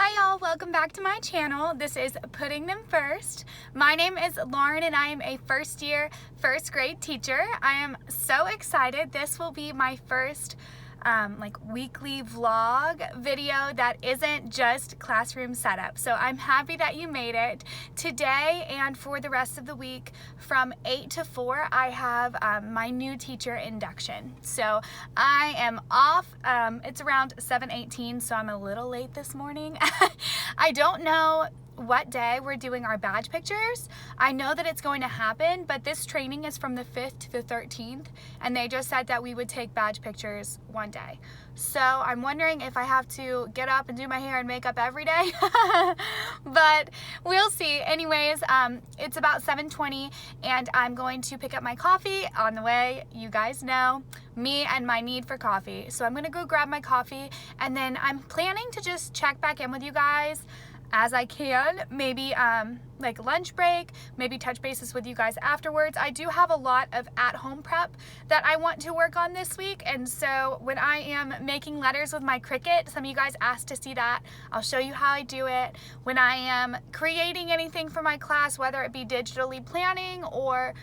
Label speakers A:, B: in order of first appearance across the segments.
A: Hi y'all, welcome back to my channel. This is Putting Them First. My name is Lauren and I am a first year, first grade teacher. I am so excited. This will be my first weekly vlog video that isn't just classroom setup. So I'm happy that you made it. Today and for the rest of the week from 8 to 4 I have my new teacher induction. So I am off. It's around 7:18, so I'm a little late this morning. I don't know what day we're doing our badge pictures. I know that it's going to happen, but this training is from the 5th to the 13th, and they just said that we would take badge pictures one day. So I'm wondering if I have to get up and do my hair and makeup every day, but we'll see. Anyways, it's about 7:20 and I'm going to pick up my coffee on the way. You guys know me and my need for coffee. So I'm gonna go grab my coffee, and then I'm planning to just check back in with you guys as I can, maybe like lunch break, maybe touch bases with you guys afterwards. I do have a lot of at-home prep that I want to work on this week, and so when I am making letters with my Cricut, some of you guys asked to see that. I'll show you how I do it. When I am creating anything for my class, whether it be digitally planning or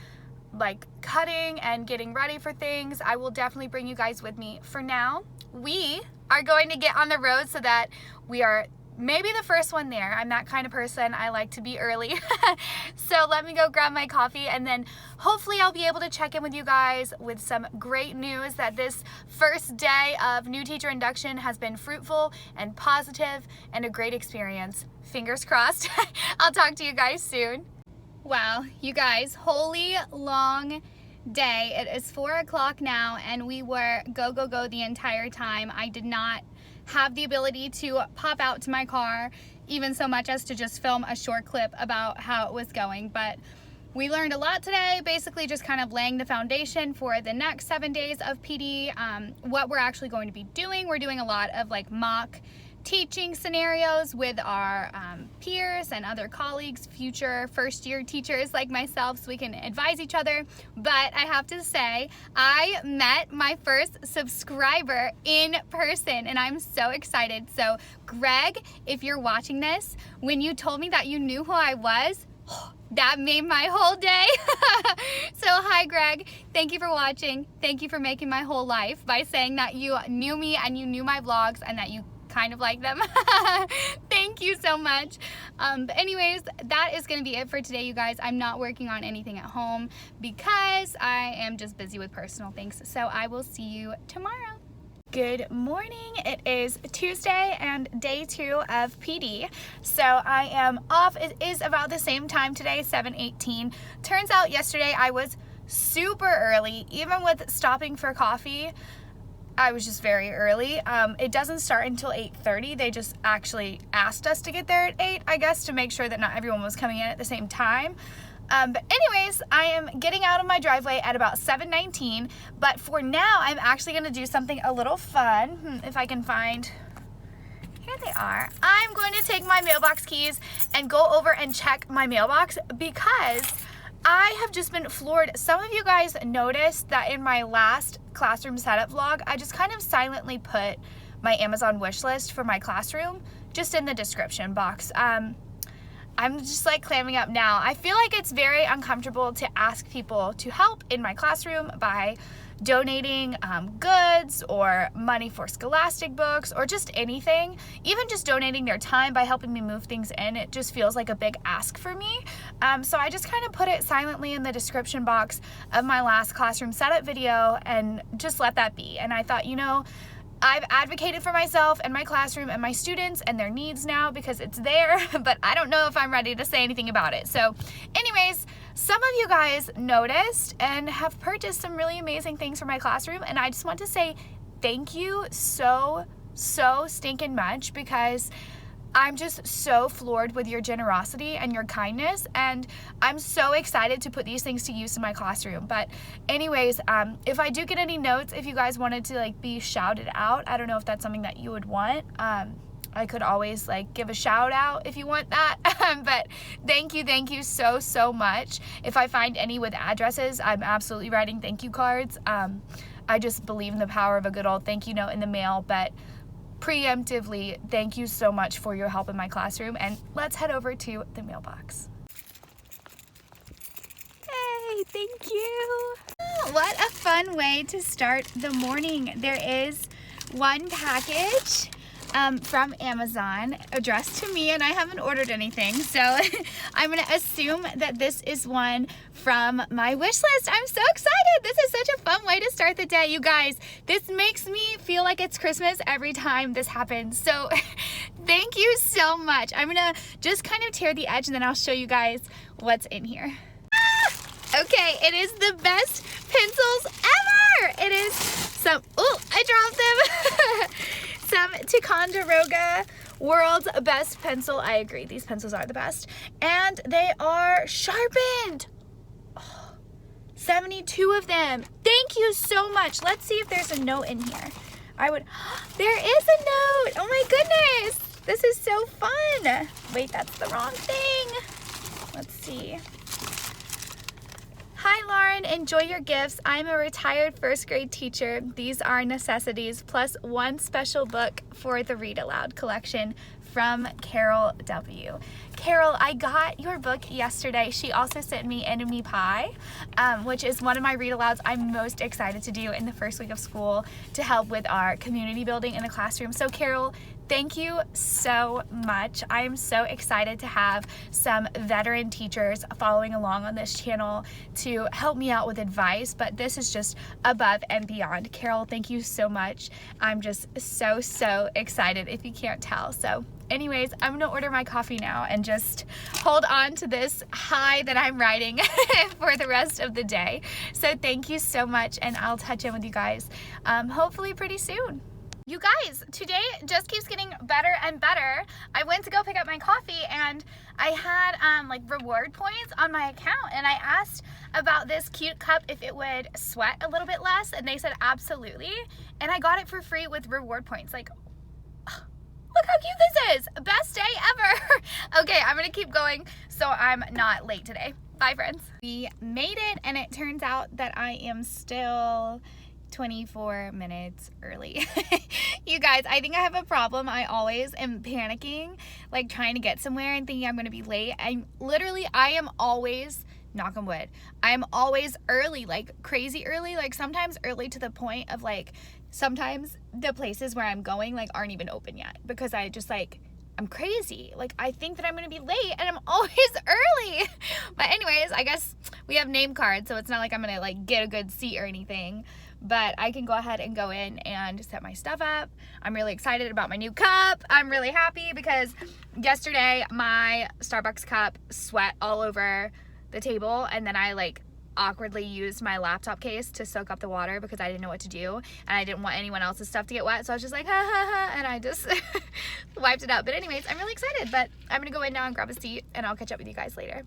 A: like cutting and getting ready for things, I will definitely bring you guys with me. For now, we are going to get on the road so that we are maybe the first one there. I'm that kind of person. I like to be early. So let me go grab my coffee, and then hopefully I'll be able to check in with you guys with some great news that this first day of new teacher induction has been fruitful and positive and a great experience. Fingers crossed. I'll talk to you guys soon. Wow, you guys, holy long day. It is 4 o'clock now and we were go, go, go the entire time. I did not have the ability to pop out to my car even so much as to just film a short clip about how it was going, but we learned a lot today, basically just kind of laying the foundation for the next 7 days of PD, what we're actually going to be doing. We're doing a lot of like mock teaching scenarios with our peers and other colleagues, future first year teachers like myself, so we can advise each other. But I have to say, I met my first subscriber in person and I'm so excited. So Greg, if you're watching this, when you told me that you knew who I was, that made my whole day. So hi Greg, thank you for watching. Thank you for making my whole life by saying that you knew me and you knew my vlogs and that you kind of like them. Thank you so much. But anyways, that is going to be it for today, you guys. I'm not working on anything at home because I am just busy with personal things. So I will see you tomorrow. Good morning. It is Tuesday and day 2 of PD. So I am off. It is about the same time today, 7:18. Turns out yesterday I was super early, even with stopping for coffee. I was just very early. It doesn't start until 8:30. They just actually asked us to get there at 8, I guess, to make sure that not everyone was coming in at the same time. But anyways, I am getting out of my driveway at about 7:19. But for now, I'm actually gonna do something a little fun. If I can find, here they are. I'm going to take my mailbox keys and go over and check my mailbox because I have just been floored. Some of you guys noticed that in my last classroom setup vlog, I just kind of silently put my Amazon wish list for my classroom just in the description box. I'm just like clamming up now. I feel like it's very uncomfortable to ask people to help in my classroom by donating goods or money for Scholastic books or just anything. Even just donating their time by helping me move things in, it just feels like a big ask for me. So I just kind of put it silently in the description box of my last classroom setup video and just let that be. And I thought, you know, I've advocated for myself and my classroom and my students and their needs now because it's there, but I don't know if I'm ready to say anything about it. So anyways, some of you guys noticed and have purchased some really amazing things for my classroom, and I just want to say thank you so stinking much because I'm just so floored with your generosity and your kindness, and I'm so excited to put these things to use in my classroom. But anyways, if I do get any notes, if you guys wanted to like be shouted out, I don't know if that's something that you would want. I could always like give a shout out if you want that. But thank you so much. If I find any with addresses, I'm absolutely writing thank you cards. I just believe in the power of a good old thank you note in the mail. But preemptively, thank you so much for your help in my classroom, and let's head over to the mailbox. Hey, thank you. What a fun way to start the morning. There is one package from Amazon addressed to me, and I haven't ordered anything, so I'm gonna assume that this is one from my wish list. I'm so excited. This is such a fun way to start the day, you guys. This makes me feel like it's Christmas every time this happens, so thank you so much. I'm gonna just kind of tear the edge, and then I'll show you guys what's in here. Okay, it is the best pencils ever. It is some, oh, I dropped them. Some Ticonderoga World's Best Pencil. I agree, these pencils are the best. And they are sharpened. Oh, 72 of them. Thank you so much. Let's see if there's a note in here. There is a note. Oh my goodness. This is so fun. Wait, that's the wrong thing. Let's see. Hi Lauren, enjoy your gifts. I'm a retired first grade teacher. These are necessities plus one special book for the Read Aloud collection from Carol W. Carol, I got your book yesterday. She also sent me Enemy Pie, which is one of my read alouds I'm most excited to do in the first week of school to help with our community building in the classroom. So Carol, thank you so much. I am so excited to have some veteran teachers following along on this channel to help me out with advice, but this is just above and beyond. Carol, thank you so much. I'm just so excited if you can't tell. So anyways, I'm gonna order my coffee now and just hold on to this high that I'm riding for the rest of the day. So thank you so much, and I'll touch in with you guys hopefully pretty soon. You guys, today just keeps getting better and better. I went to go pick up my coffee and I had like reward points on my account, and I asked about this cute cup if it would sweat a little bit less, and they said absolutely, and I got it for free with reward points. Like, look how cute this is. Best day ever. Okay, I'm gonna keep going so I'm not late today. Bye friends. We made it, and it turns out that I am still 24 minutes early. You guys, I think I have a problem. I always am panicking, like trying to get somewhere and thinking I'm gonna be late. I am always, knock on wood, I am always early, like crazy early, like sometimes early to the point of like, sometimes the places where I'm going like aren't even open yet because I just like, I'm crazy. Like I think that I'm gonna be late and I'm always early. But anyways, I guess we have name cards, so it's not like I'm gonna like get a good seat or anything, but I can go ahead and go in and set my stuff up. I'm really excited about my new cup. I'm really happy because yesterday my Starbucks cup sweat all over the table, and then I like awkwardly used my laptop case to soak up the water because I didn't know what to do, and I didn't want anyone else's stuff to get wet, so I was just like ha ha ha, and I just wiped it up. But anyways, I'm really excited, but I'm gonna go in now and grab a seat, and I'll catch up with you guys later.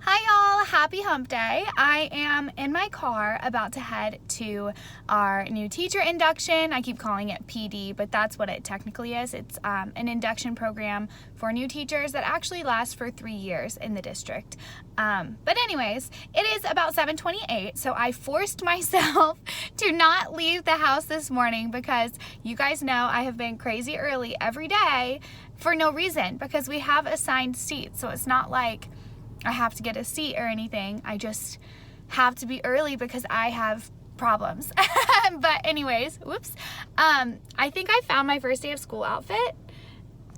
A: Hi y'all, happy hump day. I am in my car about to head to our new teacher induction. I keep calling it PD, but that's what it technically is. It's an induction program for new teachers that actually lasts for 3 years in the district. But anyways, it is about 7:28, so I forced myself to not leave the house this morning because you guys know I have been crazy early every day for no reason because we have assigned seats, so it's not like I have to get a seat or anything. I just have to be early because I have problems. But anyways, whoops. I think I found my first day of school outfit.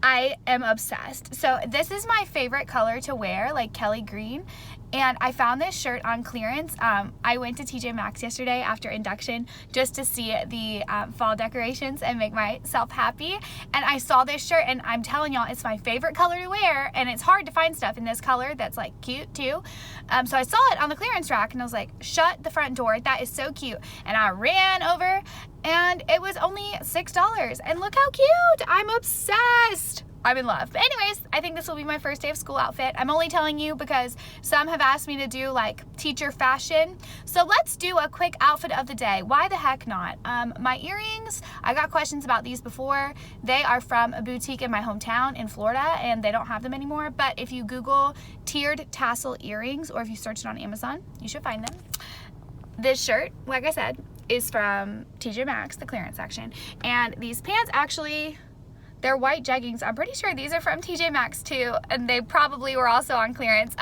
A: I am obsessed. So this is my favorite color to wear, like Kelly green. And I found this shirt on clearance. I went to TJ Maxx yesterday after induction just to see the fall decorations and make myself happy. And I saw this shirt, and I'm telling y'all, it's my favorite color to wear, and it's hard to find stuff in this color that's like cute too. So I saw it on the clearance rack, and I was like, shut the front door, that is so cute. And I ran over, and it was only $6. And look how cute, I'm obsessed. I'm in love. But anyways, I think this will be my first day of school outfit. I'm only telling you because some have asked me to do like teacher fashion. So let's do a quick outfit of the day. Why the heck not? My earrings, I got questions about these before. They are from a boutique in my hometown in Florida, and they don't have them anymore. But if you Google tiered tassel earrings, or if you search it on Amazon, you should find them. This shirt, like I said, is from TJ Maxx, the clearance section. And these pants actually, they're white jeggings. I'm pretty sure these are from TJ Maxx too, and they probably were also on clearance.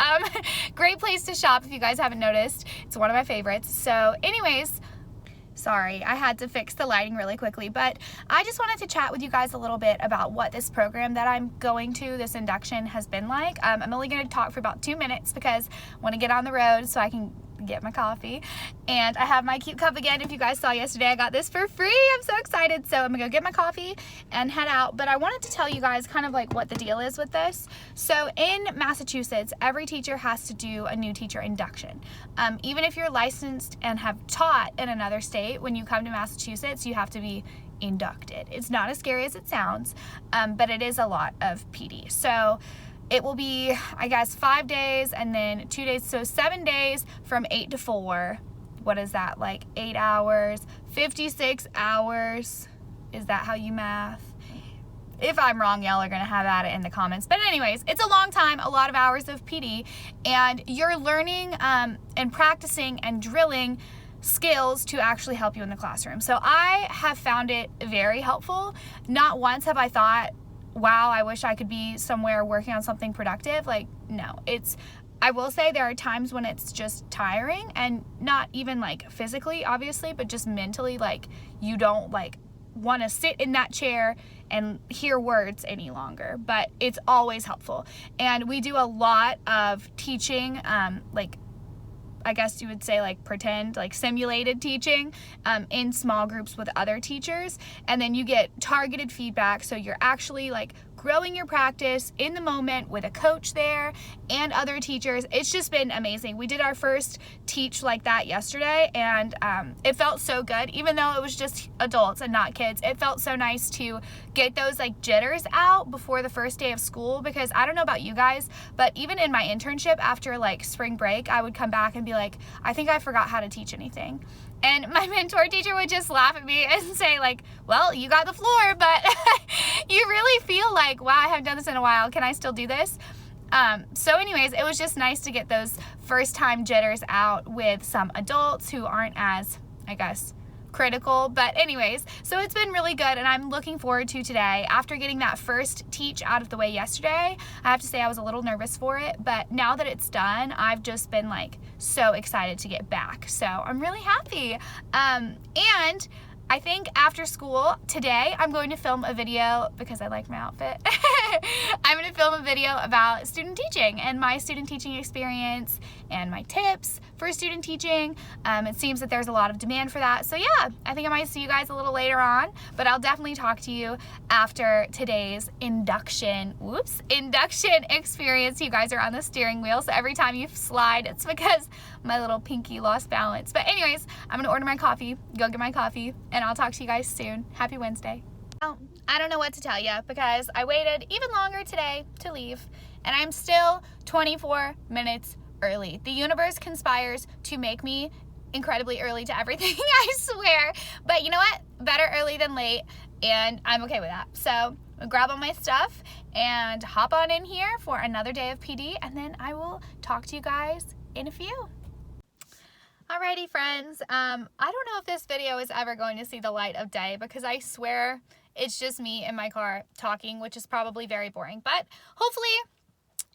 A: Great place to shop if you guys haven't noticed. It's one of my favorites. So anyways, sorry, I had to fix the lighting really quickly, but I just wanted to chat with you guys a little bit about what this program that I'm going to, this induction, has been like. I'm only going to talk for about 2 minutes because I want to get on the road so I can get my coffee. And I have my cute cup again. If you guys saw yesterday, I got this for free. I'm so excited. So I'm gonna go get my coffee and head out. But I wanted to tell you guys kind of like what the deal is with this. So in Massachusetts, every teacher has to do a new teacher induction. Even if you're licensed and have taught in another state, when you come to Massachusetts, you have to be inducted. It's not as scary as it sounds, but it is a lot of PD. So it will be, I guess, 5 days and then 2 days, so 7 days from 8 to 4. What is that, like 8 hours, 56 hours? Is that how you math? If I'm wrong, y'all are gonna have at it in the comments. But anyways, it's a long time, a lot of hours of PD, and you're learning and practicing and drilling skills to actually help you in the classroom. So I have found it very helpful. Not once have I thought, wow, I wish I could be somewhere working on something productive. Like, no, I will say there are times when it's just tiring, and not even like physically, obviously, but just mentally, like you don't like want to sit in that chair and hear words any longer, but it's always helpful. And we do a lot of teaching, like I guess you would say like pretend, like simulated teaching in small groups with other teachers. And then you get targeted feedback. So you're actually like growing your practice in the moment with a coach there and other teachers. It's just been amazing. We did our first teach like that yesterday, and it felt so good. Even though it was just adults and not kids, it felt so nice to get those like jitters out before the first day of school, because I don't know about you guys, but even in my internship after like spring break, I would come back and be like, I think I forgot how to teach anything. And my mentor teacher would just laugh at me and say like, well, you got the floor, but you really feel like, wow, I haven't done this in a while. Can I still do this? So anyways, it was just nice to get those first time jitters out with some adults who aren't as, I guess, critical. But anyways, so it's been really good, and I'm looking forward to today. After getting that first teach out of the way yesterday, I have to say I was a little nervous for it, but now that it's done, I've just been like so excited to get back. So I'm really happy. And I think after school today, I'm going to film a video because I like my outfit. I'm going to film a video about student teaching and my student teaching experience and my tips for student teaching. It seems that there's a lot of demand for that. So yeah, I think I might see you guys a little later on, but I'll definitely talk to you after today's induction experience. You guys are on the steering wheel, so every time you slide, it's because my little pinky lost balance. But anyways, I'm gonna order my coffee, go get my coffee, and I'll talk to you guys soon. Happy Wednesday. I don't know what to tell you because I waited even longer today to leave, and I'm still 24 minutes early. The universe conspires to make me incredibly early to everything, I swear. But you know what? Better early than late, and I'm okay with that. So I'll grab all my stuff and hop on in here for another day of PD, and then I will talk to you guys in a few. Alrighty, friends. I don't know if this video is ever going to see the light of day because I swear it's just me in my car talking, which is probably very boring. But hopefully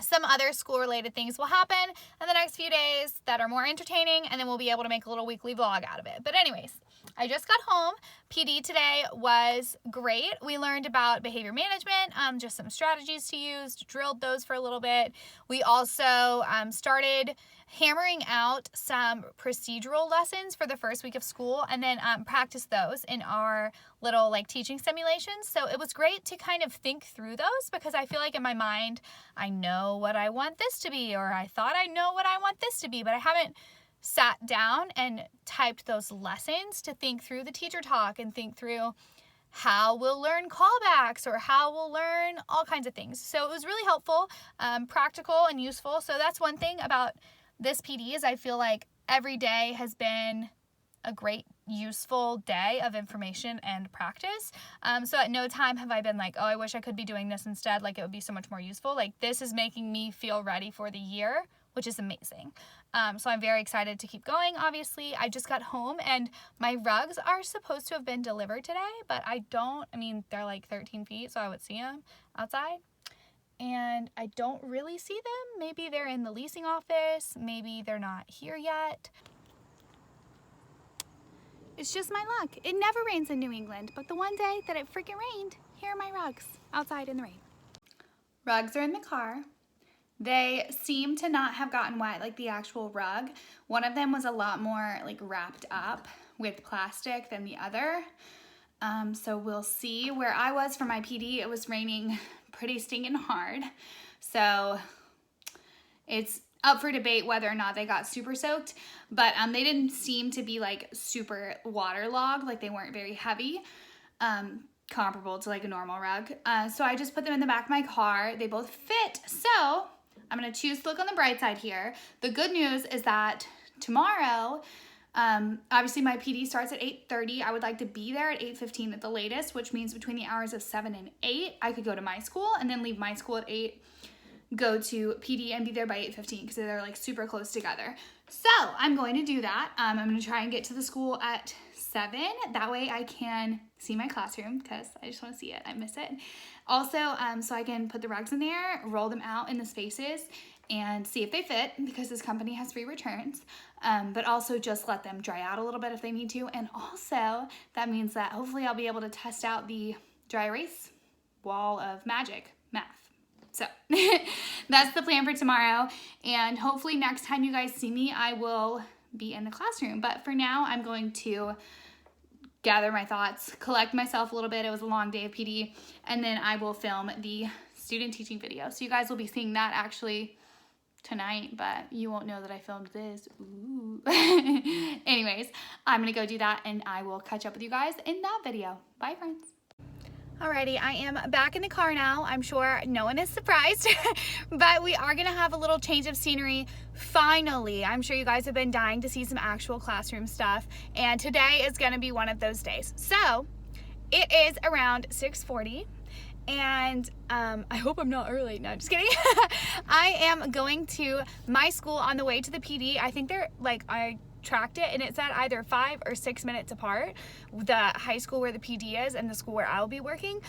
A: some other school-related things will happen in the next few days that are more entertaining, and then we'll be able to make a little weekly vlog out of it. But anyways, I just got home. PD today was great. We learned about behavior management, just some strategies to use, drilled those for a little bit. We also started hammering out some procedural lessons for the first week of school, and then practice those in our little like teaching simulations. So it was great to kind of think through those, because I feel like in my mind, I know what I want this to be, or I thought I know what I want this to be, but I haven't sat down and typed those lessons to think through the teacher talk and think through how we'll learn callbacks or how we'll learn all kinds of things. So it was really helpful, practical and useful. So that's one thing about this PD is I feel like every day has been a great, useful day of information and practice. So at no time have I been like, oh, I wish I could be doing this instead. Like it would be so much more useful. Like this is making me feel ready for the year which is amazing. So I'm very excited to keep going. Obviously, I just got home and my rugs are supposed to have been delivered today, but I mean, they're like 13 feet, so I would see them outside. And I don't really see them. Maybe they're in the leasing office. Maybe they're not here yet. It's just my luck. It never rains in New England, but the one day that it freaking rained, here are my rugs outside in the rain. Rugs are in the car. They seem to not have gotten wet like the actual rug. One of them was a lot more like wrapped up with plastic than the other. So we'll see. Where I was for my PD, it was raining pretty stinking hard. So it's up for debate whether or not they got super soaked, but they didn't seem to be like super waterlogged, like they weren't very heavy, comparable to like a normal rug. So I just put them in the back of my car. They both fit. So I'm gonna choose to look on the bright side here. The good news is that tomorrow, obviously my PD starts at 8:30. I would like to be there at 8:15 at the latest, which means between the hours of 7 and 8, I could go to my school and then leave my school at 8, go to PD and be there by 8:15 because they're like super close together. So I'm going to do that. I'm going to try and get to the school at 7. That way I can see my classroom because I just want to see it. I miss it. Also, so I can put the rugs in there, roll them out in the spaces and see if they fit because this company has free returns. But also just let them dry out a little bit if they need to. And also that means that hopefully I'll be able to test out the dry erase wall of magic math. So that's the plan for tomorrow. And hopefully next time you guys see me, I will be in the classroom. But for now, I'm going to gather my thoughts, collect myself a little bit. It was a long day of PD. And then I will film the student teaching video. So you guys will be seeing that actually tonight, but you won't know that I filmed this. Ooh. Anyways, I'm gonna go do that and I will catch up with you guys in that video. Bye, friends. Alrighty, I am back in the car now. I'm sure no one is surprised, but we are gonna have a little change of scenery finally. I'm sure you guys have been dying to see some actual classroom stuff, and today is gonna be one of those days. So it is around 6:40. And I hope I'm not early. No, just kidding. I am going to my school on the way to the PD. I think they're like, I tracked it and it said either 5 or 6 minutes apart, the high school where the PD is and the school where I'll be working.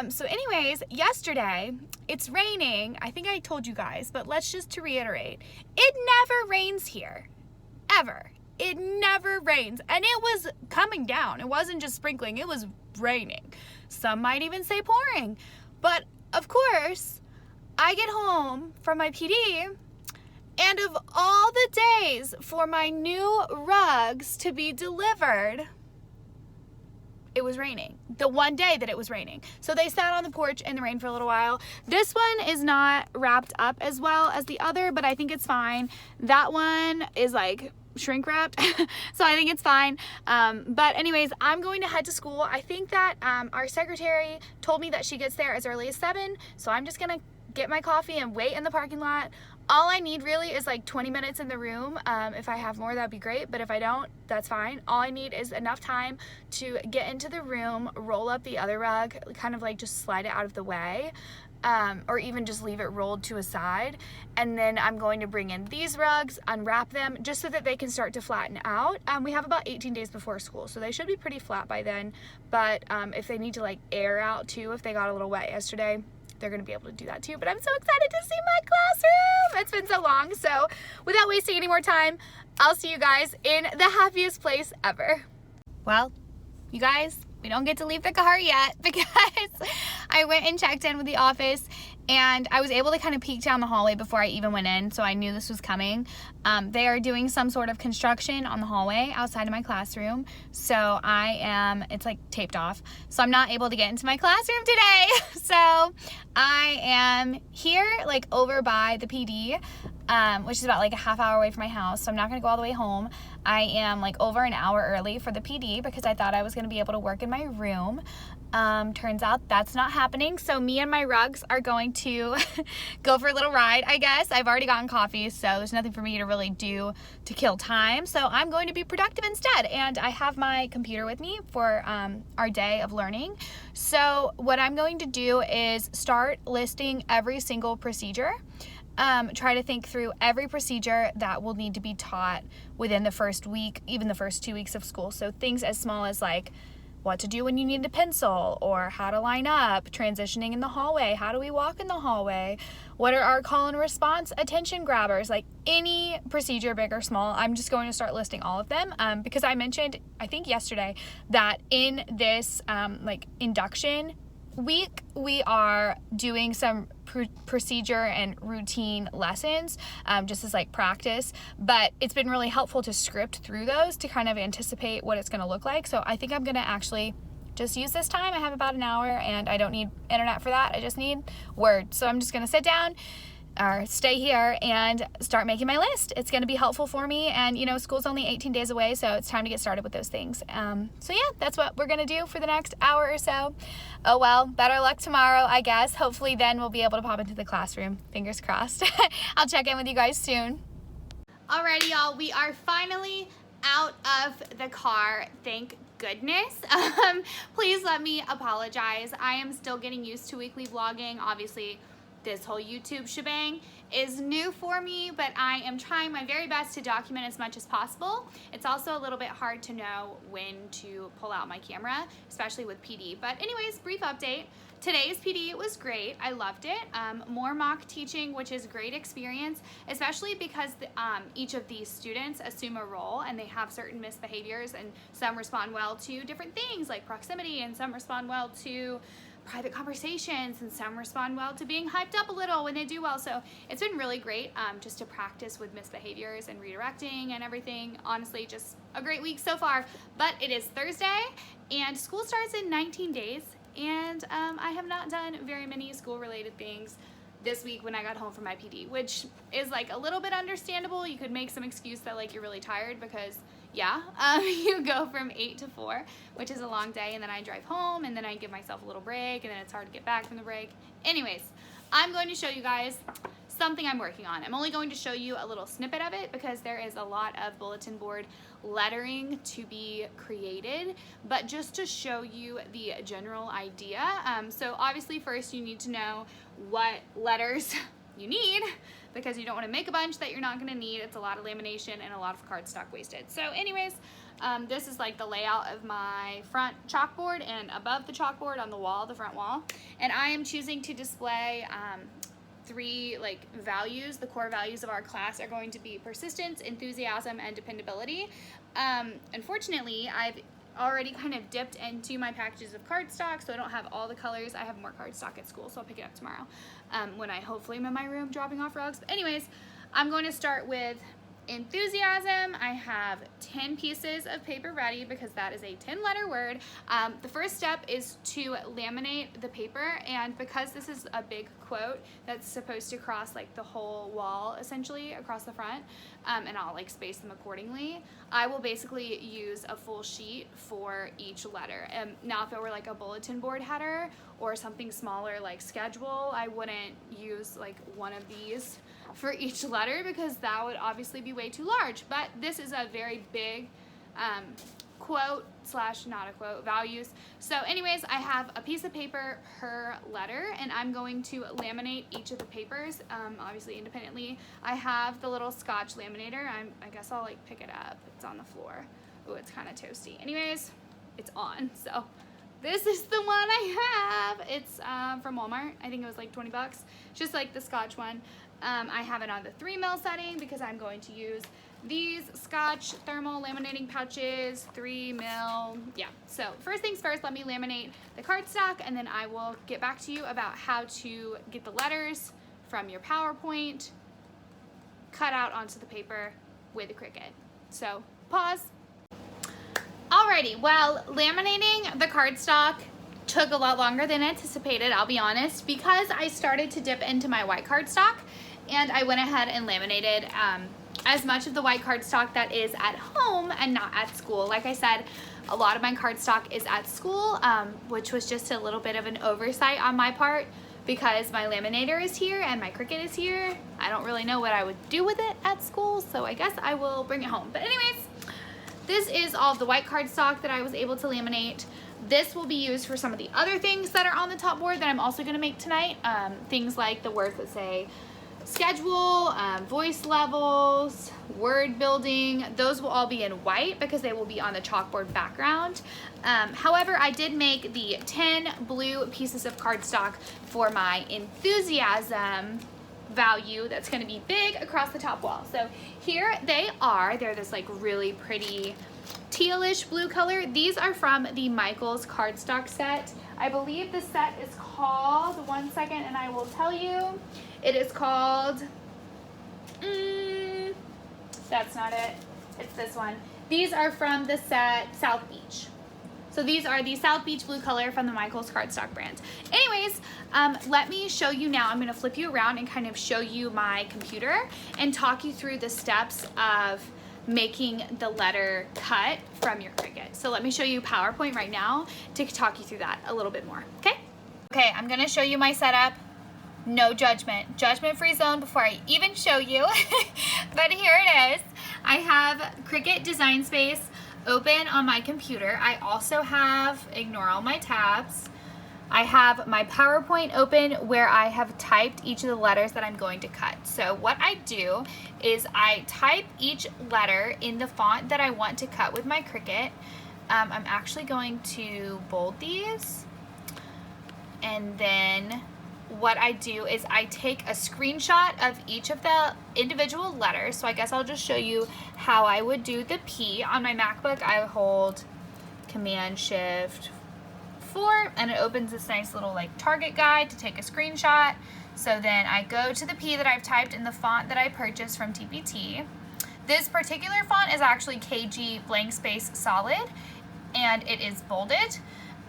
A: So anyways, yesterday it's raining. I think I told you guys, but let's just to reiterate, it never rains here, ever. It never rains, and it was coming down. It wasn't just sprinkling, it was raining. Some might even say pouring. But of course, I get home from my PD, and of all the days for my new rugs to be delivered, it was raining. The one day that it was raining. So they sat on the porch in the rain for a little while. This one is not wrapped up as well as the other, but I think it's fine. That one is like shrink wrapped, so I think it's fine. But anyways, I'm going to head to school. I think that our secretary told me that she gets there as early as 7, so I'm just gonna get my coffee and wait in the parking lot. All I need really is like 20 minutes in the room. If I have more, that'd be great, but if I don't, that's fine. All I need is enough time to get into the room, roll up the other rug, kind of like just slide it out of the way, or even just leave it rolled to a side. And then I'm going to bring in these rugs, unwrap them, just so that they can start to flatten out. We have about 18 days before school, so they should be pretty flat by then. But if they need to like air out too, if they got a little wet yesterday, they're gonna be able to do that too. But I'm so excited to see my classroom. It's been so long. So without wasting any more time, I'll see you guys in the happiest place ever. Well, you guys, we don't get to leave the car yet because I went and checked in with the office and I was able to kind of peek down the hallway before I even went in, so I knew this was coming. They are doing some sort of construction on the hallway outside of my classroom, so it's like taped off, so I'm not able to get into my classroom today. So I am here like over by the PD, which is about like a half hour away from my house, so I'm not gonna go all the way home. I am like over an hour early for the PD because I thought I was gonna be able to work in my room. Turns out that's not happening, so me and my rugs are going to go for a little ride, I guess. I've already gotten coffee, so there's nothing for me to really do to kill time, so I'm going to be productive instead. And I have my computer with me for our day of learning. So what I'm going to do is start listing every single procedure try to think through every procedure that will need to be taught within the first week, even the first 2 weeks of school. So things as small as like what to do when you need a pencil, or how to line up, transitioning in the hallway, how do we walk in the hallway, what are our call and response attention grabbers, like any procedure, big or small. I'm just going to start listing all of them because I mentioned, I think yesterday, that in this like induction week, we are doing some procedure and routine lessons just as like practice, but it's been really helpful to script through those to kind of anticipate what it's going to look like. So I think I'm going to actually just use this time. I have about an hour and I don't need internet for that. I just need Word. So I'm just going to sit down or stay here and start making my list. It's going to be helpful for me, and you know, school's only 18 days away, so it's time to get started with those things. So yeah, that's what we're going to do for the next hour or so. Oh well, better luck tomorrow, I guess. Hopefully then we'll be able to pop into the classroom. Fingers crossed. I'll check in with you guys soon. Alrighty, y'all, we are finally out of the car. Thank goodness. Please let me apologize. I am still getting used to weekly vlogging. Obviously, this whole YouTube shebang is new for me, but I am trying my very best to document as much as possible. It's also a little bit hard to know when to pull out my camera, especially with PD. But anyways, brief update. Today's PD was great. I loved it. More mock teaching, which is great experience, especially because each of these students assume a role and they have certain misbehaviors, and some respond well to different things like proximity, and some respond well to private conversations, and some respond well to being hyped up a little when they do well. So it's been really great just to practice with misbehaviors and redirecting and everything. Honestly, just a great week so far. But it is Thursday and school starts in 19 days, and I have not done very many school related things this week when I got home from my PD, which is like a little bit understandable. You could make some excuse that like you're really tired, because yeah, you go from 8 to 4, which is a long day, and then I drive home, and then I give myself a little break, and then it's hard to get back from the break. Anyways, I'm going to show you guys something I'm working on. I'm only going to show you a little snippet of it because there is a lot of bulletin board lettering to be created, but just to show you the general idea. So obviously first you need to know what letters you need, because you don't want to make a bunch that you're not going to need. It's a lot of lamination and a lot of cardstock wasted. So anyways, this is like the layout of my front chalkboard, and above the chalkboard on the wall, the front wall, and I am choosing to display 3 like values. The core values of our class are going to be persistence, enthusiasm, and dependability. Unfortunately, I've already kind of dipped into my packages of cardstock, so I don't have all the colors. I have more cardstock at school, so I'll pick it up tomorrow when I hopefully am in my room dropping off rugs. But anyways, I'm going to start with enthusiasm. I have 10 pieces of paper ready because that is a 10-letter word. The first step is to laminate the paper, and because this is a big quote that's supposed to cross like the whole wall essentially across the front, and I'll like space them accordingly, I will basically use a full sheet for each letter. Now if it were like a bulletin board header or something smaller like schedule, I wouldn't use like one of these for each letter because that would obviously be way too large. But this is a very big quote slash not a quote values. So anyways, I have a piece of paper per letter, and I'm going to laminate each of the papers obviously independently. I have the little Scotch laminator. I guess I'll like pick it up. It's on the floor. Oh, it's kind of toasty. Anyways, it's on. So this is the one I have. It's from Walmart. I think it was like 20 bucks. Just like the Scotch one. I have it on the 3mm setting because I'm going to use these Scotch thermal laminating pouches, 3mm. Yeah, so first things first, let me laminate the cardstock, and then I will get back to you about how to get the letters from your PowerPoint cut out onto the paper with a Cricut. So pause. Alrighty, well, laminating the cardstock took a lot longer than anticipated, I'll be honest, because I started to dip into my white cardstock, and I went ahead and laminated as much of the white cardstock that is at home and not at school. Like I said, a lot of my cardstock is at school, which was just a little bit of an oversight on my part because my laminator is here and my Cricut is here. I don't really know what I would do with it at school, so I guess I will bring it home. But anyways, this is all of the white cardstock that I was able to laminate. This will be used for some of the other things that are on the top board that I'm also going to make tonight. Things like the words that say schedule, voice levels, word building, those will all be in white because they will be on the chalkboard background. However, I did make the 10 blue pieces of cardstock for my enthusiasm value that's going to be big across the top wall. So here they are. They're this like really pretty tealish blue color. These are from the Michaels cardstock set. I believe the set is called, one second and I will tell you, it is called, that's not it, it's this one. These are from the set South Beach. So these are the South Beach blue color from the Michaels cardstock brand. Anyways, let me show you now. I'm gonna flip you around and kind of show you my computer and talk you through the steps of making the letter cut from your Cricut. So let me show you PowerPoint right now to talk you through that a little bit more, okay? Okay, I'm gonna show you my setup. No judgment, judgment-free zone before I even show you. But here it is. I have Cricut Design Space open on my computer. I also have, ignore all my tabs, I have my PowerPoint open where I have typed each of the letters that I'm going to cut. So what I do is I type each letter in the font that I want to cut with my Cricut. I'm actually going to bold these, and then what I do is I take a screenshot of each of the individual letters. So I guess I'll just show you how I would do the P. On my MacBook, I hold Command-Shift-4 and it opens this nice little like target guide to take a screenshot. So then I go to the P that I've typed in the font that I purchased from TPT. This particular font is actually KG blank space solid and it is bolded.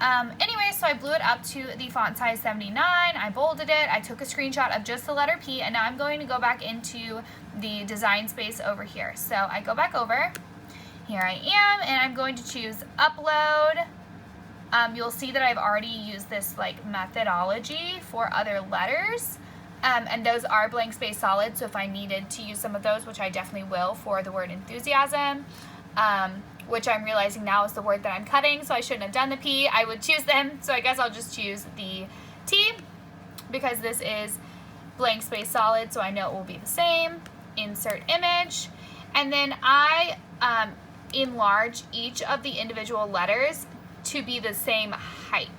A: Anyway, so I blew it up to the font size 79, I bolded it, I took a screenshot of just the letter P, and now I'm going to go back into the design space over here. So I go back over, here I am, and I'm going to choose upload. You'll see that I've already used this like methodology for other letters, and those are blank space solid, so if I needed to use some of those, which I definitely will for the word enthusiasm, which I'm realizing now is the word that I'm cutting, so I shouldn't have done the P. I would choose them, so I guess I'll just choose the T because this is blank space solid, so I know it will be the same. Insert image, and then I enlarge each of the individual letters to be the same height.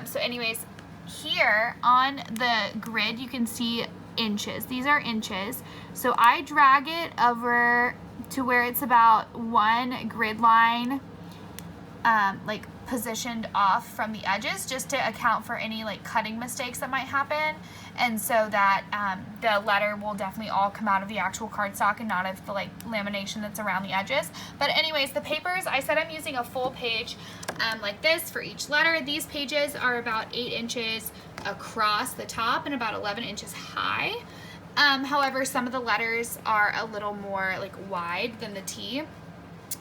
A: So anyways, here on the grid you can see inches. These are inches, so I drag it over to where it's about one grid line like positioned off from the edges, just to account for any like cutting mistakes that might happen, and so that the letter will definitely all come out of the actual cardstock and not of the like lamination that's around the edges. But anyways, the papers, I said I'm using a full page like this for each letter. These pages are about 8 inches across the top and about 11 inches high. However, some of the letters are a little more like wide than the T.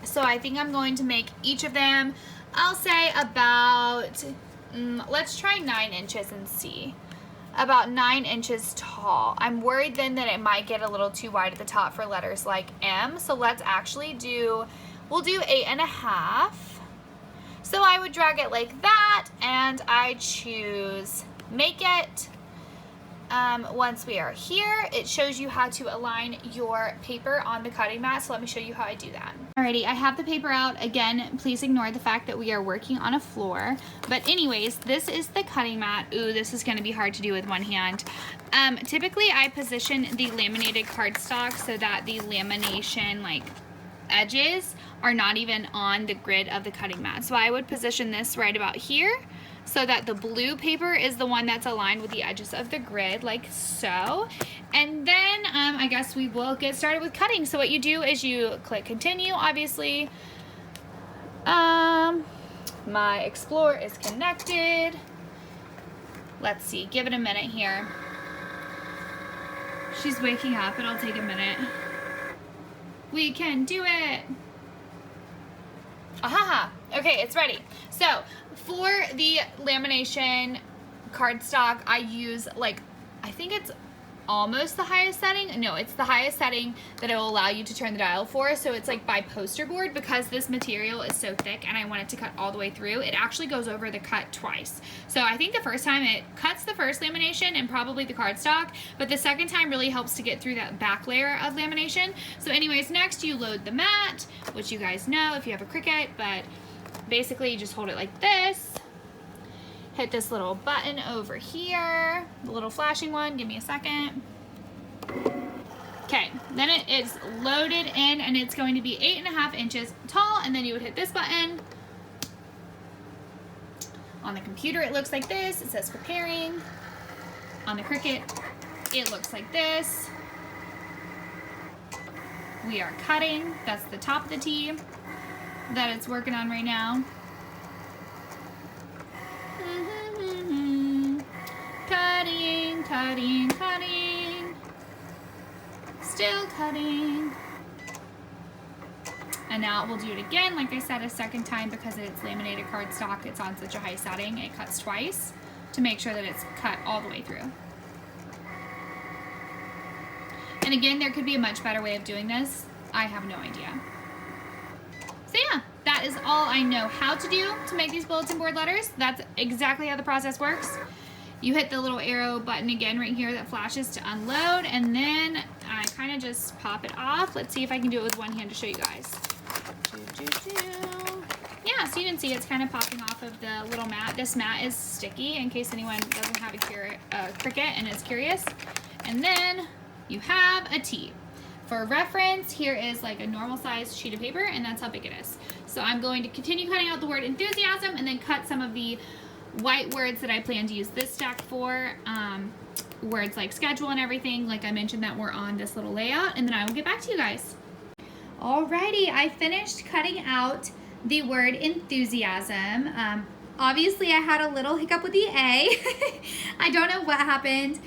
A: So I think I'm going to make each of them, I'll say about, let's try 9 inches and see. About 9 inches tall. I'm worried then that it might get a little too wide at the top for letters like M. So let's actually we'll do 8.5. So I would drag it like that and I choose make it. Once we are here, it shows you how to align your paper on the cutting mat, so let me show you how I do that. Alrighty, I have the paper out. Again, please ignore the fact that we are working on a floor. But anyways, this is the cutting mat. Ooh, this is gonna be hard to do with one hand. Typically, I position the laminated cardstock so that the lamination like edges are not even on the grid of the cutting mat. So I would position this right about here, so that the blue paper is the one that's aligned with the edges of the grid, like so. And then I guess we will get started with cutting. So what you do is you click continue, obviously. My Explorer is connected. Let's see, give it a minute here. She's waking up, it'll take a minute. We can do it. Aha, okay, it's ready. So for the lamination cardstock, I use like, I think it's almost the highest setting. No, it's the highest setting that it will allow you to turn the dial for. So it's like by poster board, because this material is so thick and I want it to cut all the way through. It actually goes over the cut twice. So I think the first time it cuts the first lamination and probably the cardstock, but the second time really helps to get through that back layer of lamination. So anyways, next you load the mat, which you guys know if you have a Cricut, but basically you just hold it like this. Hit this little button over here, the little flashing one. Give me a second. Okay, then it is loaded in and it's going to be 8.5 inches tall, and then you would hit this button. On the computer it looks like this. It says preparing. On the Cricut it looks like this. We are cutting. That's the top of the T that it's working on right now. Cutting, cutting, cutting. Still cutting. And now we'll do it again, like I said, a second time, because it's laminated cardstock. It's on such a high setting. It cuts twice to make sure that it's cut all the way through. And again, there could be a much better way of doing this. I have no idea. So yeah, that is all I know how to do to make these bulletin board letters. That's exactly how the process works. You hit the little arrow button again right here that flashes to unload, and then I kind of just pop it off. Let's see if I can do it with one hand to show you guys. Yeah, so you can see it's kind of popping off of the little mat. This mat is sticky in case anyone doesn't have a Cricut and is curious. And then you have a T. For reference, here is like a normal sized sheet of paper, and that's how big it is. So I'm going to continue cutting out the word enthusiasm and then cut some of the white words that I plan to use this stack for, words like schedule and everything, like I mentioned, that were on this little layout, and then I will get back to you guys. Alrighty, I finished cutting out the word enthusiasm. Obviously I had a little hiccup with the A. I don't know what happened.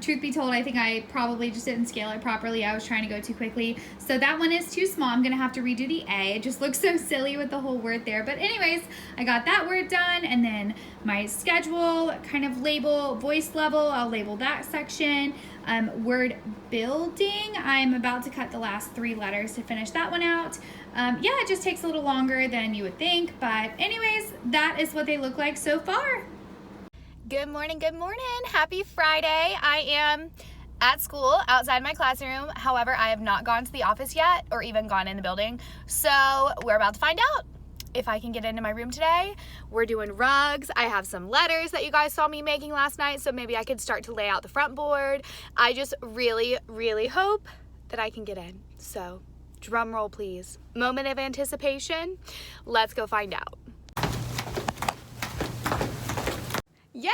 A: Truth be told, I think I probably just didn't scale it properly. I was trying to go too quickly. So that one is too small. I'm going to have to redo the A. It just looks so silly with the whole word there. But anyways, I got that word done. And then my schedule kind of label, voice level, I'll label that section. Word building, I'm about to cut the last 3 letters to finish that one out. Yeah, it just takes a little longer than you would think. But anyways, that is what they look like so far. Good morning, happy Friday. I am at school outside my classroom. However, I have not gone to the office yet or even gone in the building. So we're about to find out if I can get into my room today. We're doing rugs. I have some letters that you guys saw me making last night, so maybe I could start to lay out the front board. I just really, really hope that I can get in. So drum roll, please. Moment of anticipation. Let's go find out. Yay!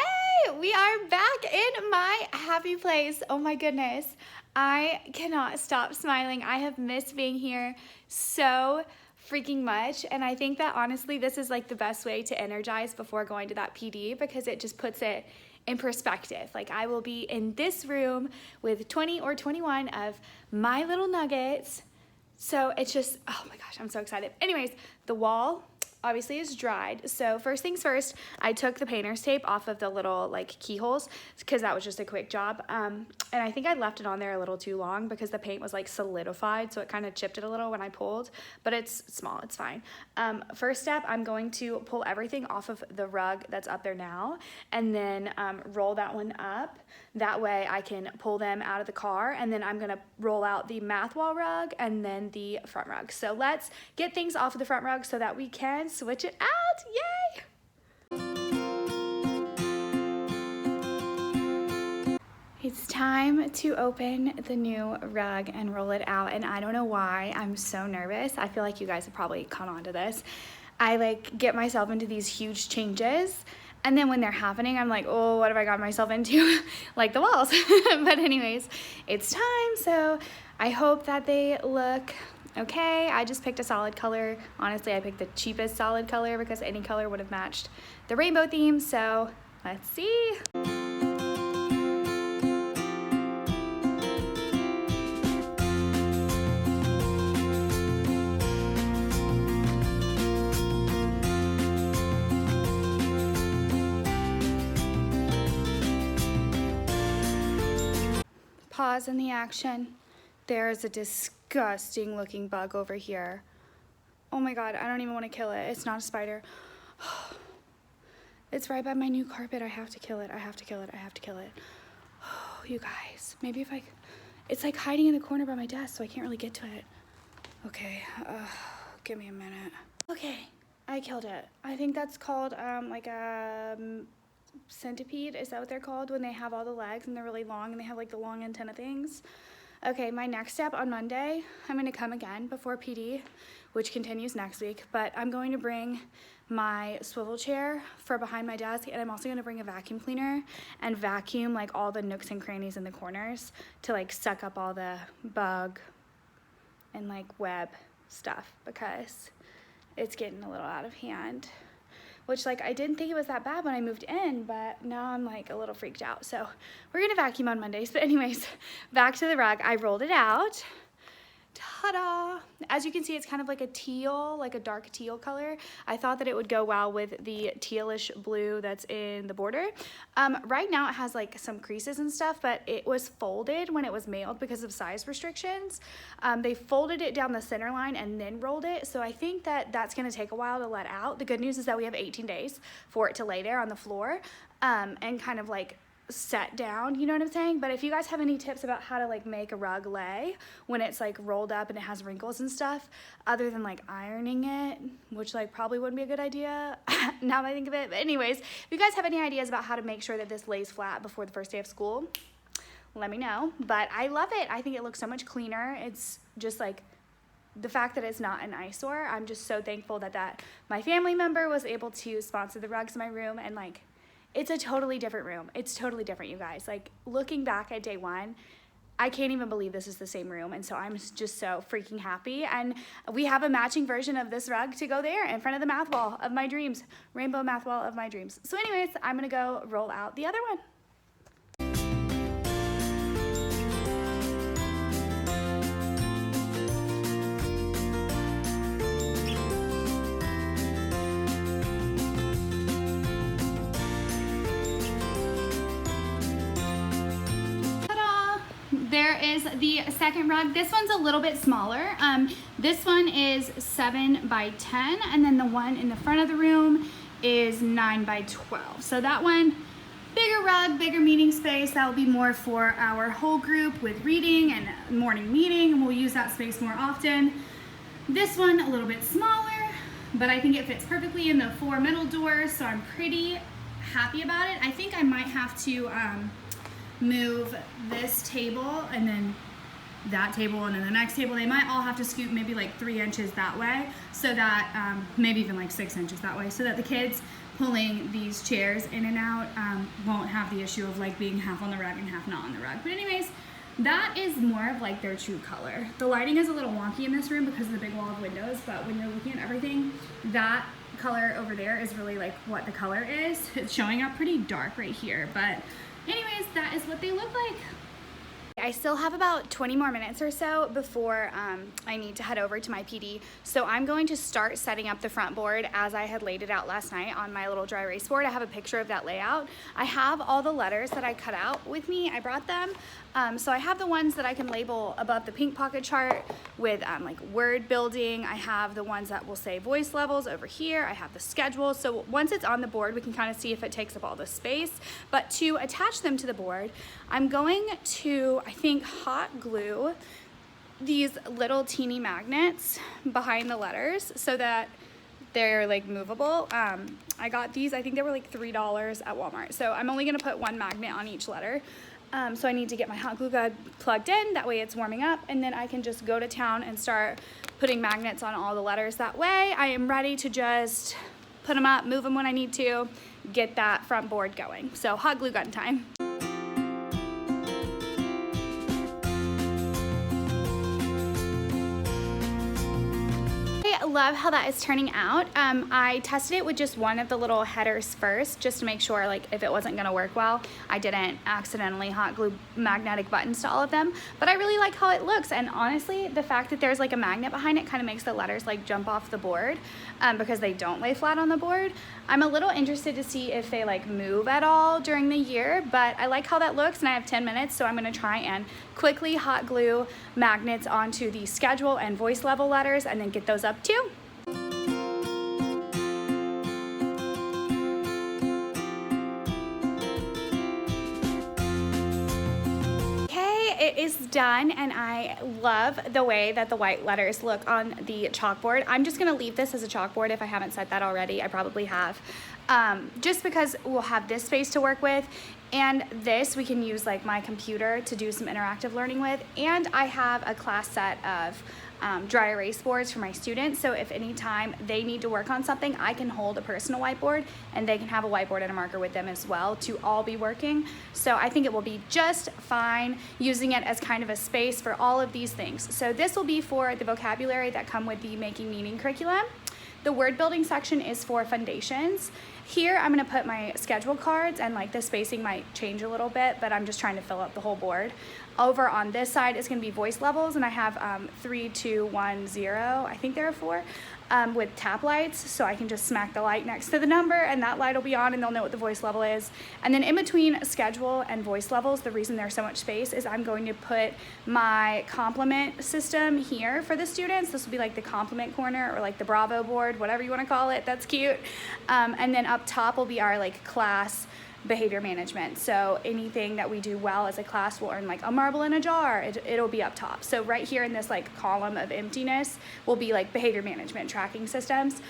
A: We are back in my happy place. Oh my goodness. I cannot stop smiling. I have missed being here so freaking much. And I think that honestly, this is like the best way to energize before going to that PD, because it just puts it in perspective. Like, I will be in this room with 20 or 21 of my little nuggets. So it's just, oh my gosh, I'm so excited. Anyways, the wall obviously is dried. So first things first, I took the painter's tape off of the little like keyholes, because that was just a quick job. And I think I left it on there a little too long because the paint was like solidified, so it kind of chipped it a little when I pulled, but it's small, it's fine. First step, I'm going to pull everything off of the rug that's up there now, and then roll that one up. That way I can pull them out of the car, and then I'm gonna roll out the math wall rug and then the front rug. So let's get things off of the front rug so that we can switch it out. Yay! It's time to open the new rug and roll it out, and I don't know why I'm so nervous. I feel like you guys have probably caught on to this. I like get myself into these huge changes, and then when they're happening, I'm like, oh, what have I got myself into? Like the walls. But anyways, it's time, so I hope that they look okay. I just picked a solid color. Honestly, I picked the cheapest solid color because any color would have matched the rainbow theme, so let's see. Pause in the action. There's a disgusting looking bug over here. Oh my God, I don't even want to kill it. It's not a spider. It's right by my new carpet. I have to kill it. I have to kill it. I have to kill it. Oh, you guys, maybe if it's like hiding in the corner by my desk, so I can't really get to it. Okay, give me a minute. Okay, I killed it. I think that's called like a centipede. Is that what they're called when they have all the legs and they're really long and they have like the long antenna things? Okay, my next step on Monday, I'm gonna come again before PD, which continues next week, but I'm going to bring my swivel chair for behind my desk, and I'm also gonna bring a vacuum cleaner and vacuum like all the nooks and crannies in the corners to like suck up all the bug and like web stuff, because it's getting a little out of hand. Which, like, I didn't think it was that bad when I moved in, but now I'm like a little freaked out. So we're gonna vacuum on Mondays. But anyways, back to the rug. I rolled it out. Ta-da! As you can see, it's kind of like a teal, like a dark teal color. I thought that it would go well with the tealish blue that's in the border. Right now it has like some creases and stuff, but it was folded when it was mailed because of size restrictions. They folded it down the center line and then rolled it. So I think that that's gonna take a while to let out. The good news is that we have 18 days for it to lay there on the floor and kind of like set down, you know what I'm saying? But if you guys have any tips about how to like make a rug lay when it's like rolled up and it has wrinkles and stuff, other than like ironing it, which like probably wouldn't be a good idea now that I think of it. But anyways, if you guys have any ideas about how to make sure that this lays flat before the first day of school, let me know. But I love it. I think it looks so much cleaner. It's just like the fact that it's not an eyesore. I'm just so thankful that my family member was able to sponsor the rugs in my room, and like it's a totally different room. It's totally different, you guys. Like, looking back at day one, I can't even believe this is the same room. And so I'm just so freaking happy. And we have a matching version of this rug to go there in front of the math wall of my dreams. Rainbow math wall of my dreams. So anyways, I'm gonna go roll out the other one. There is the second rug. This one's a little bit smaller. This one is 7 by 10, and then the one in the front of the room is 9 by 12. So that one, bigger rug, bigger meeting space. That will be more for our whole group with reading and morning meeting, and we'll use that space more often. This one, a little bit smaller, but I think it fits perfectly in the 4 middle doors, so I'm pretty happy about it. I think I might have to move this table and then that table and then the next table. They might all have to scoot maybe like 3 inches that way, so that maybe even like 6 inches that way, so that the kids pulling these chairs in and out won't have the issue of like being half on the rug and half not on the rug. But anyways, that is more of like their true color. The lighting is a little wonky in this room because of the big wall of windows, but when you're looking at everything, that color over there is really like what the color is. It's showing up pretty dark right here, but anyways, that is what they look like. I still have about 20 more minutes or so before I need to head over to my PD. So I'm going to start setting up the front board as I had laid it out last night on my little dry erase board. I have a picture of that layout. I have all the letters that I cut out with me. I brought them. So I have the ones that I can label above the pink pocket chart with like word building. I have the ones that will say voice levels over here. I have the schedule. So once it's on the board, we can kind of see if it takes up all the space. But to attach them to the board, I'm going to, I think, hot glue these little teeny magnets behind the letters so that they're like movable. I got these, I think they were like $3 at Walmart. So I'm only gonna put one magnet on each letter. So I need to get my hot glue gun plugged in, that way it's warming up, and then I can just go to town and start putting magnets on all the letters. That way I am ready to just put them up, move them when I need to, get that front board going. So hot glue gun time. love how that is turning out. I tested it with just one of the little headers first, just to make sure like if it wasn't gonna work well, I didn't accidentally hot glue magnetic buttons to all of them. But I really like how it looks, and honestly, the fact that there's like a magnet behind it kind of makes the letters like jump off the board because they don't lay flat on the board. I'm a little interested to see if they like move at all during the year, but I like how that looks, and I have 10 minutes, so I'm gonna try and quickly hot glue magnets onto the schedule and voice level letters and then get those up too. It is done, and I love the way that the white letters look on the chalkboard. I'm just gonna leave this as a chalkboard if I haven't said that already. I probably have. Just because we'll have this space to work with, and this we can use like my computer to do some interactive learning with, and I have a class set of dry erase boards for my students, so if anytime they need to work on something, I can hold a personal whiteboard and they can have a whiteboard and a marker with them as well to all be working. So I think it will be just fine using it as kind of a space for all of these things. So this will be for the vocabulary that come with the Making Meaning curriculum. The word building section is for foundations. Here I'm gonna put my schedule cards, and like the spacing might change a little bit, but I'm just trying to fill up the whole board. Over on this side is gonna be voice levels, and I have 3, 2, 1, 0, I think there are 4, with tap lights, so I can just smack the light next to the number and that light will be on and they'll know what the voice level is. And then in between schedule and voice levels, the reason there's so much space is I'm going to put my compliment system here for the students. This will be like the compliment corner, or like the Bravo board, whatever you want to call it. That's cute. And then up top will be our like class behavior management. So anything that we do well as a class will earn like a marble in a jar. It'll be up top. So right here in this like column of emptiness will be like behavior management tracking systems.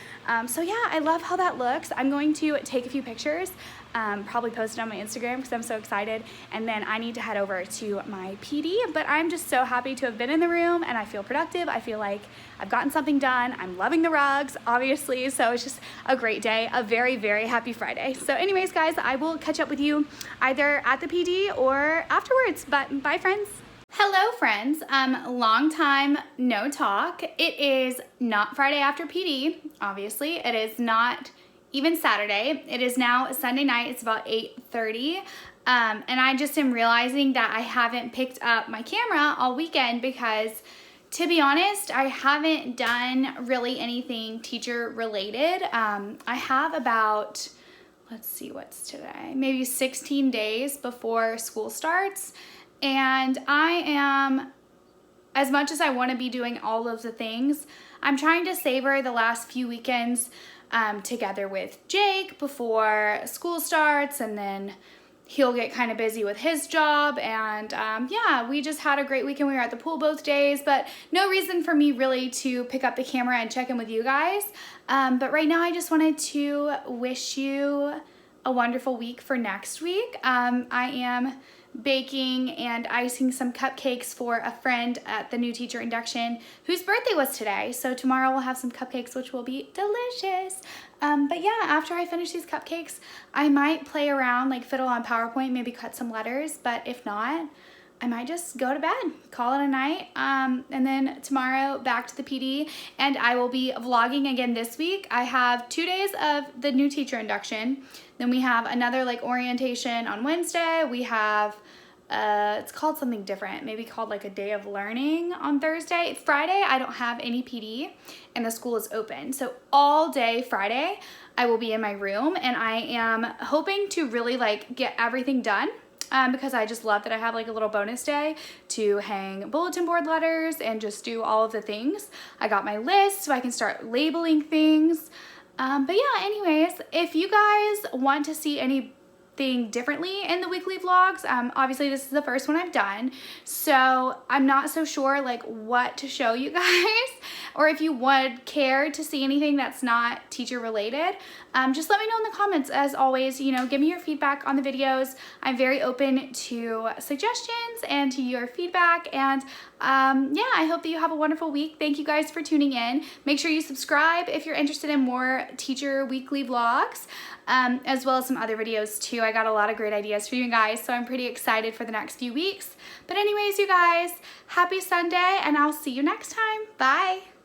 A: So yeah, I love how that looks. I'm going to take a few pictures, probably post it on my Instagram because I'm so excited, and then I need to head over to my PD, but I'm just so happy to have been in the room and I feel productive. I feel like I've gotten something done. I'm loving the rugs, obviously, so it's just a great day, a very, very happy Friday. So anyways, guys, I will catch up with you either at the PD or afterwards, but bye, friends. Hello, friends. Long time no talk. It is not Friday after PD, obviously. It is not even Saturday. It is now Sunday night. It's about 8:30. And I just am realizing that I haven't picked up my camera all weekend because, to be honest, I haven't done really anything teacher related. I have about, let's see, what's today? Maybe 16 days before school starts. And I am, as much as I want to be doing all of the things, I'm trying to savor the last few weekends together with Jake before school starts, and then he'll get kind of busy with his job. And yeah, we just had a great weekend. We were at the pool both days, but no reason for me really to pick up the camera and check in with you guys. But right now I just wanted to wish you a wonderful week for next week. I am baking and icing some cupcakes for a friend at the new teacher induction whose birthday was today. So tomorrow we'll have some cupcakes, which will be delicious. But yeah, after I finish these cupcakes, I might play around, like fiddle on PowerPoint, maybe cut some letters, but if not, I might just go to bed, call it a night, and then tomorrow back to the PD, and I will be vlogging again this week. I have 2 days of the new teacher induction, then we have another like orientation on Wednesday. We have, it's called something different, maybe called like a day of learning on Thursday. Friday, I don't have any PD and the school is open. So all day Friday, I will be in my room, and I am hoping to really like get everything done. Because I just love that I have like a little bonus day to hang bulletin board letters and just do all of the things. I got my list so I can start labeling things. But yeah, anyways, if you guys want to see anything differently in the weekly vlogs, obviously this is the first one I've done, so I'm not so sure like what to show you guys, or if you would care to see anything that's not teacher related, just let me know in the comments. As always, you know, give me your feedback on the videos. I'm very open to suggestions and to your feedback, and yeah, I hope that you have a wonderful week. Thank you guys for tuning in. Make sure you subscribe if you're interested in more teacher weekly vlogs, as well as some other videos too. I got a lot of great ideas for you guys, so I'm pretty excited for the next few weeks. But anyways, you guys, happy Sunday, and I'll see you next time. Bye.